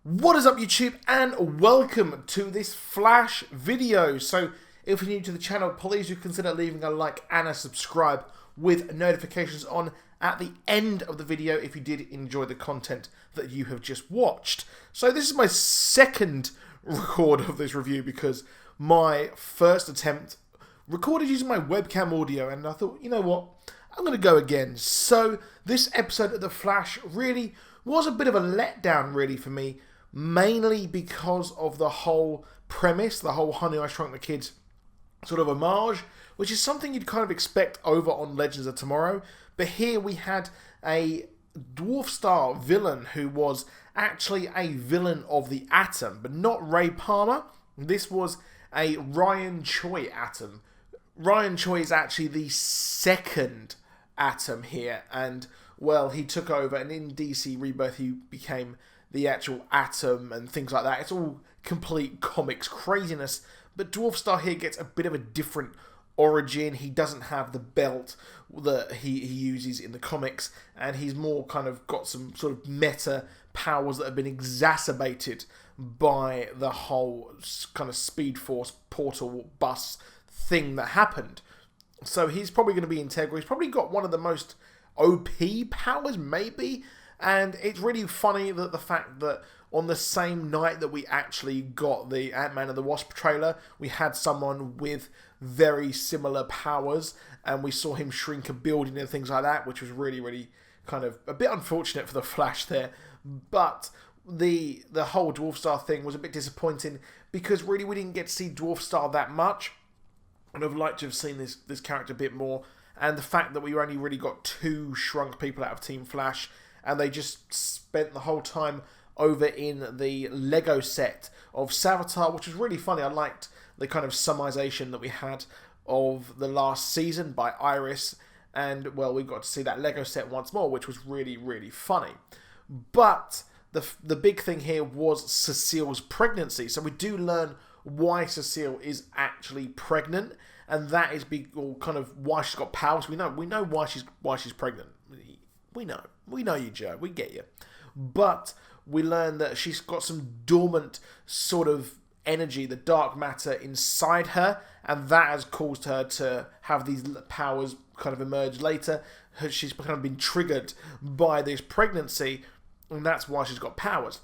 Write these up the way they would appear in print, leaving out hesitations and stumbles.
What is up YouTube, and welcome to this Flash video. So if you're new to the channel, please do consider leaving a like and a subscribe with notifications on at the end of the video if you did enjoy the content that you have just watched. So this is my second record of this review because my first attempt recorded using my webcam audio, and I thought, you know what, I'm going to go again. So this episode of The Flash really was a bit of a letdown really for me, mainly because of the whole premise, the whole Honey, I Shrunk the Kids sort of homage, which is something you'd kind of expect over on Legends of Tomorrow. But here we had a Dwarf Star villain who was actually a villain of the Atom, but not Ray Palmer. This was a Ryan Choi Atom. Ryan Choi is actually the second Atom here, and well, he took over, and in DC Rebirth he became the actual Atom and things like that. It's all complete comics craziness, but Dwarf Star here gets a bit of a different origin. He doesn't have the belt that he uses in the comics, and he's more kind of got some sort of meta powers that have been exacerbated by the whole kind of Speed Force portal bus thing that happened. So he's probably going to be integral. He's probably got one of the most OP powers, maybe. And it's really funny that the fact that on the same night that we actually got the Ant-Man and the Wasp trailer, we had someone with very similar powers, and we saw him shrink a building and things like that, which was really, really kind of a bit unfortunate for the Flash there. But the whole Dwarf Star thing was a bit disappointing because really we didn't get to see Dwarf Star that much. I'd have liked to have seen this character a bit more, and the fact that we only really got 2 shrunk people out of Team Flash, and they just spent the whole time over in the Lego set of Savitar, which was really funny. I liked the kind of summarization that we had of the last season by Iris, and well, we got to see that Lego set once more, which was really, really funny. But the big thing here was Cecile's pregnancy. So we do learn why Cecile is actually pregnant, and that is kind of why she's got powers. We know why she's pregnant. We know you, Joe. We get you. But we learn that she's got some dormant sort of energy, the dark matter inside her, and that has caused her to have these powers kind of emerge later. She's kind of been triggered by this pregnancy, and that's why she's got powers.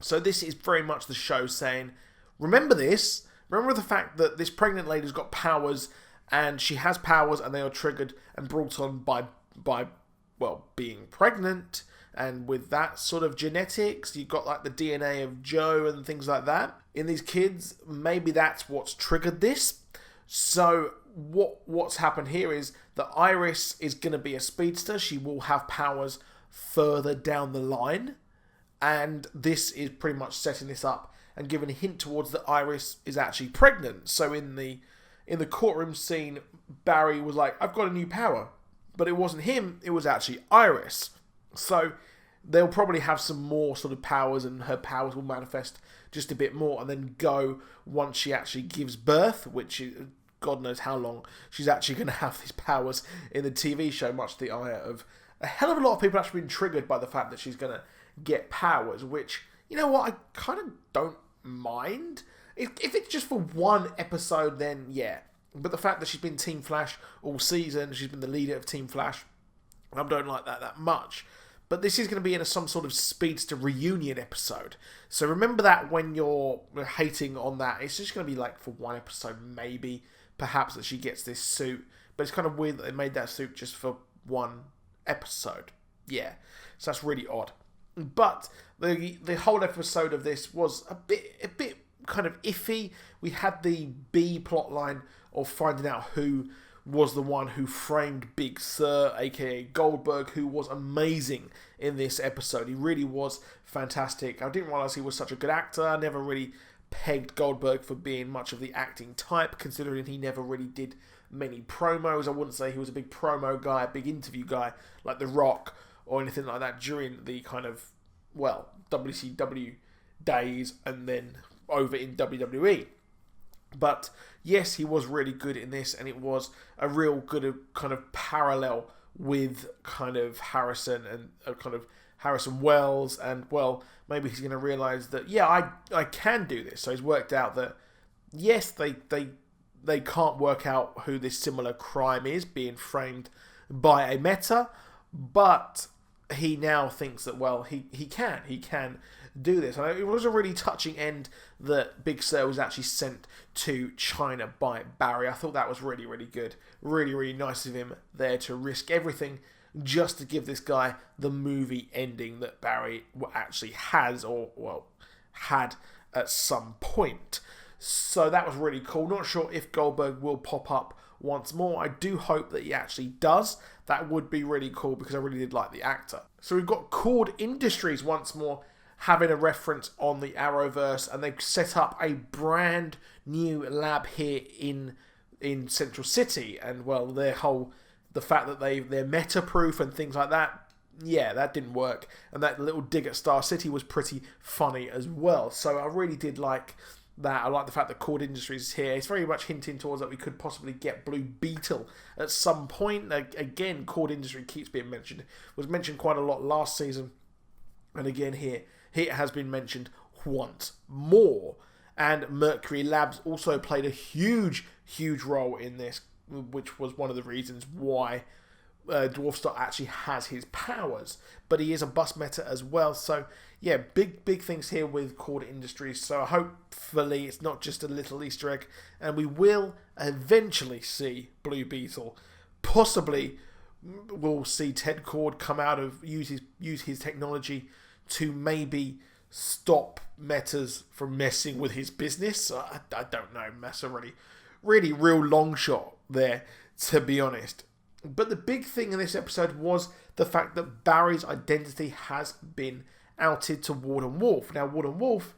So this is very much the show saying, remember this. Remember the fact that this pregnant lady's got powers, and she has powers, and they are triggered and brought on by well, being pregnant, and with that sort of genetics, you've got like the DNA of Joe and things like that. In these kids, maybe that's what's triggered this. So what's happened here is that Iris is going to be a speedster. She will have powers further down the line, and this is pretty much setting this up and giving a hint towards that Iris is actually pregnant. So in the courtroom scene, Barry was like, I've got a new power. But it wasn't him, it was actually Iris. So they'll probably have some more sort of powers, and her powers will manifest just a bit more and then go once she actually gives birth, which God knows how long she's actually going to have these powers in the TV show, much to the ire of a hell of a lot of people actually been triggered by the fact that she's going to get powers, which, you know what, I kind of don't mind. If it's just for one episode, then yeah. But the fact that she's been Team Flash all season, she's been the leader of Team Flash, I don't like that much. But this is going to be in some sort of speedster reunion episode. So remember that when you're hating on that. It's just going to be like for one episode, maybe, perhaps, that she gets this suit. But it's kind of weird that they made that suit just for one episode. Yeah, so that's really odd. But the whole episode of this was a bit kind of iffy. We had the B plot line of finding out who was the one who framed Big Sir, aka Goldberg, who was amazing in this episode. He really was fantastic. I didn't realise he was such a good actor. I never really pegged Goldberg for being much of the acting type, considering he never really did many promos. I wouldn't say he was a big promo guy, a big interview guy, like The Rock, or anything like that during the kind of, well, WCW days and then over in WWE. But yes, he was really good in this, and it was a real good kind of parallel with kind of Harrison and kind of Harrison Wells, and well, maybe he's going to realise that, yeah, I can do this. So he's worked out that, yes, they can't work out who this similar crime is being framed by a meta, but he now thinks that, well, he can do this. And it was a really touching end that Big Sur was actually sent to China by Barry. I thought that was really, really good. Really, really nice of him there to risk everything just to give this guy the movie ending that Barry actually has, or, well, had at some point. So that was really cool. Not sure if Goldberg will pop up once more. I do hope that he actually does. That would be really cool because I really did like the actor. So we've got Cord Industries once more having a reference on the Arrowverse, and they've set up a brand new lab here in Central City. And, well, the fact that they're meta-proof and things like that, yeah, that didn't work. And that little dig at Star City was pretty funny as well. So I really did like that. I like the fact that Cord Industries is here. It's very much hinting towards that we could possibly get Blue Beetle at some point. Again, Cord Industry keeps being mentioned. It was mentioned quite a lot last season. And again here it has been mentioned once more. And Mercury Labs also played a huge, huge role in this, which was one of the reasons why Dwarf Star actually has his powers. But he is a bus meta as well. So, yeah, big things here with Cord Industries. So hopefully it's not just a little Easter egg. And we will eventually see Blue Beetle. Possibly we'll see Ted Cord come out of use his technology to maybe stop metas from messing with his business. I don't know. That's a really real long shot there, to be honest. But the big thing in this episode was the fact that Barry's identity has been outed to Warden Wolf. Now, Warden Wolf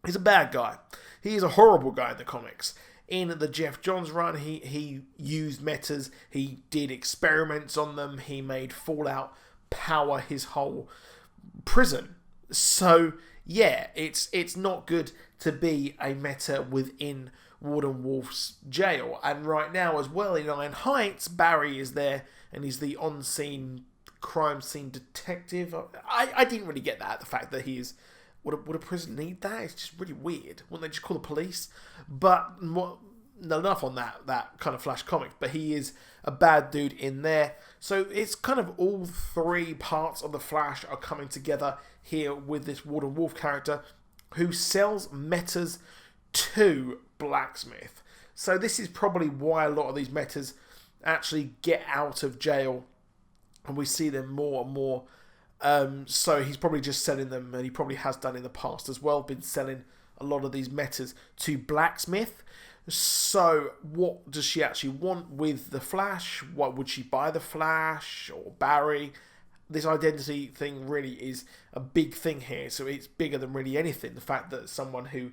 is a bad guy. He is a horrible guy in the comics. In the Jeff Johns run, he used metas. He did experiments on them. He made Fallout power his whole prison. So, yeah, it's not good to be a meta within Warden Wolf's jail. And right now as well in Iron Heights, Barry is there and he's the on-scene crime scene detective. I didn't really get that, the fact that he is... Would a prison need that? It's just really weird. Wouldn't they just call the police? But enough on that kind of Flash comic. But he is a bad dude in there. So it's kind of all three parts of the Flash are coming together here with this Warden Wolf character who sells metas to Blacksmith. So this is probably why a lot of these metas actually get out of jail, and we see them more and more. So he's probably just selling them, and he probably has done in the past as well, been selling a lot of these metas to Blacksmith. So what does she actually want with the Flash? What would she buy the Flash or Barry? This identity thing really is a big thing here, so it's bigger than really anything. The fact that someone who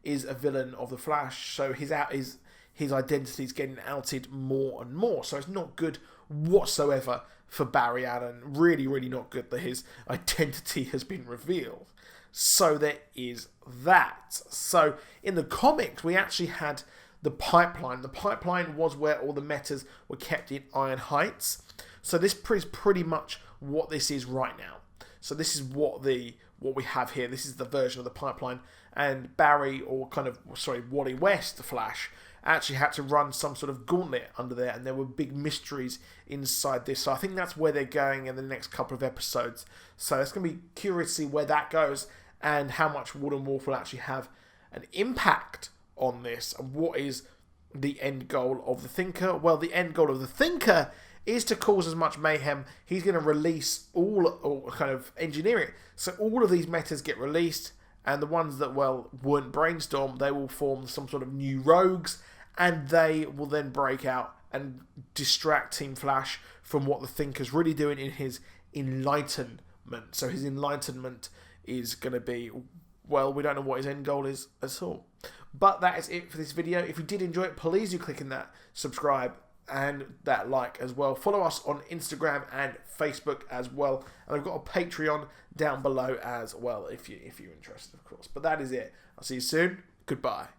is a villain of the Flash, so his identity is getting outed more and more. So it's not good whatsoever for Barry Allen. Really, really not good that his identity has been revealed. So there is that. So in the comics, we actually had the pipeline. The pipeline was where all the metas were kept in Iron Heights. So this is pretty much what this is right now. So this is what we have here. This is the version of the pipeline. And Barry, Wally West, the Flash, actually had to run some sort of gauntlet under there, and there were big mysteries inside this. So I think that's where they're going in the next couple of episodes. So it's going to be curious to see where that goes and how much Warden Wolf will actually have an impact on this, and what is the end goal of the Thinker. Well, the end goal of the Thinker is to cause as much mayhem. He's going to release or kind of engineer it. So all of these metas get released, and the ones that, weren't brainstormed, they will form some sort of new rogues, and they will then break out and distract Team Flash from what the Thinker's really doing in his enlightenment. So his enlightenment is going to be, we don't know what his end goal is at all. But that is it for this video. If you did enjoy it, please do click on that subscribe and that like as well. Follow us on Instagram and Facebook as well. And I've got a Patreon down below as well if you're interested, of course. But that is it. I'll see you soon. Goodbye.